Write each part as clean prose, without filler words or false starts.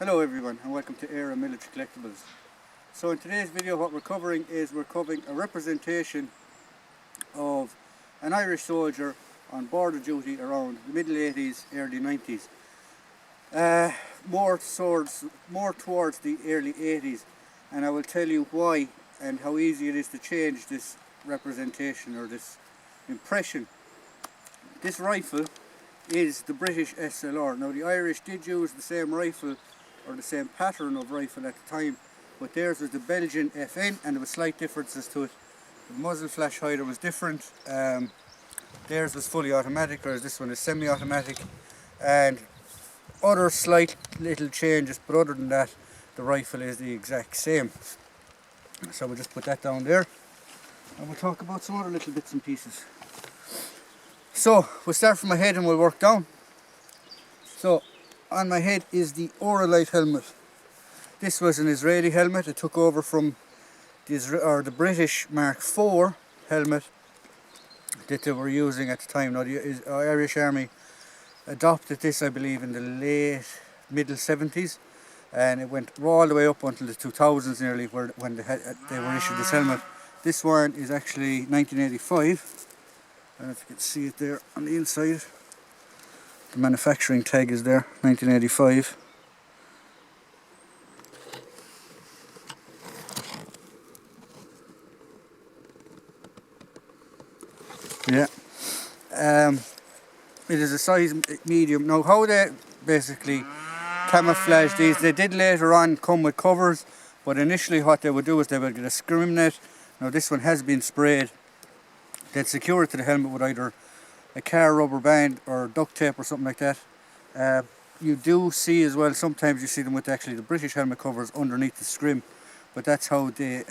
Hello everyone and welcome to Era Military Collectibles. So in today's video what we're covering a representation of an Irish soldier on border duty around the middle 80s, early 90s. More towards the early 80s, and I will tell you why and how easy it is to change this representation or this impression. This rifle is the British SLR. Now the Irish did use the same rifle or the same pattern of rifle at the time, but theirs was the Belgian FN and there were slight differences to it. The muzzle flash hider was different. Theirs was fully automatic, whereas this one is semi-automatic, and other slight little changes, but other than that the rifle is the exact same. So we'll just put that down there and we'll talk about some other little bits and pieces. So we'll start from my head and we'll work down. So on my head is the Oralite helmet. This was an Israeli helmet. It took over from the British Mark IV helmet that they were using at the time. Now the Irish Army adopted this, I believe, in the middle 70s, and it went all the way up until the 2000s nearly, when they were issued this helmet. This one is actually 1985. I don't know if you can see it there on the inside. The manufacturing tag is there, 1985. Yeah. It is a size medium. Now how they basically camouflage these, they did later on come with covers, but initially what they would do is they would get a scrim net. Now this one has been sprayed. They'd secure it to the helmet with either a car rubber band or duct tape or something like that. You do see as well, sometimes you see them with actually the British helmet covers underneath the scrim, but that's how they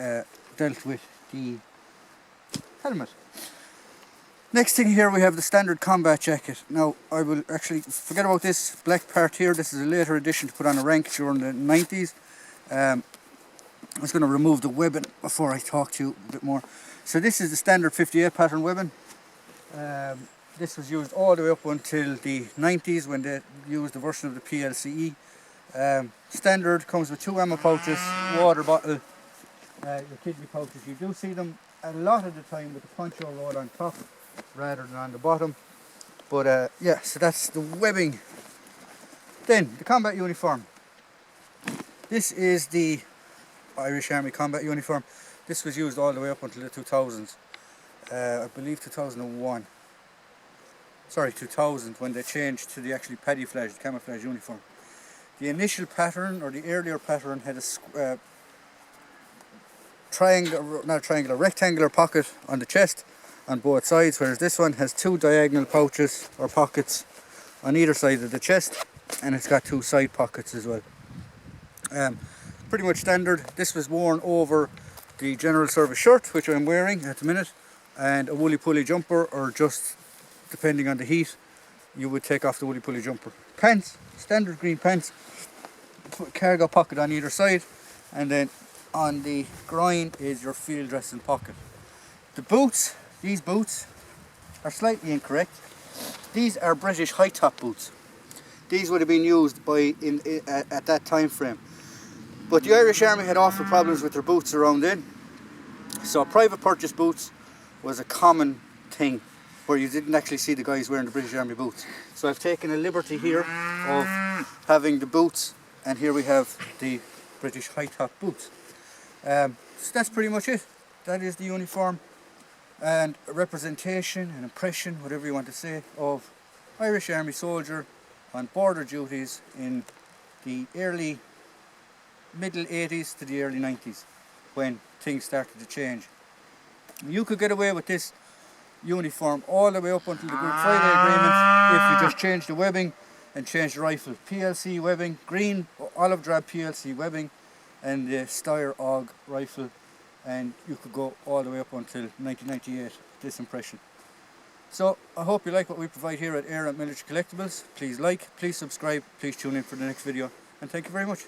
dealt with the helmet. Next thing here we have the standard combat jacket. Now I will actually forget about this black part here. This is a later addition to put on a rank during the 90s. I was going to remove the webbing before I talk to you a bit more. So this is the standard 58 pattern webbing. This was used all the way up until the 90s when they used the version of the PLCE. Standard comes with 2 ammo pouches, water bottle, your kidney pouches. You do see them a lot of the time with the poncho rod on top rather than on the bottom. But yeah, so that's the webbing. Then the combat uniform. This is the Irish Army combat uniform. This was used all the way up until the 2000s. I believe 2001. Sorry, 2000, when they changed to the actually paddy-flagged camouflage uniform. The initial pattern, or the earlier pattern, had a rectangular pocket on the chest on both sides, whereas this one has 2 diagonal pouches or pockets on either side of the chest, and it's got 2 side pockets as well. Pretty much standard. This was worn over the general service shirt, which I'm wearing at the minute, and a woolly pulley jumper, or just depending on the heat you would take off the woolly pulley jumper. Pants, standard green pants, cargo pocket on either side, and then on the groin is your field dressing pocket. The boots, these boots are slightly incorrect. These are British high top boots. These would have been used at that time frame. But the Irish Army had awful problems with their boots around then, so private purchase boots was a common thing where you didn't actually see the guys wearing the British Army boots. So I've taken a liberty here of having the boots, and here we have the British high top boots. So that's pretty much it. That is the uniform and a representation, an impression, whatever you want to say, of Irish Army soldier on border duties in the middle 80s to the early 90s, when things started to change. You could get away with this uniform all the way up until the Good Friday Agreement if you just change the webbing and change the rifle. PLC webbing, green olive drab PLC webbing, and the Steyr AUG rifle, and you could go all the way up until 1998, this impression. So I hope you like what we provide here at Era Military Collectibles. Please like, please subscribe, please tune in for the next video, and thank you very much.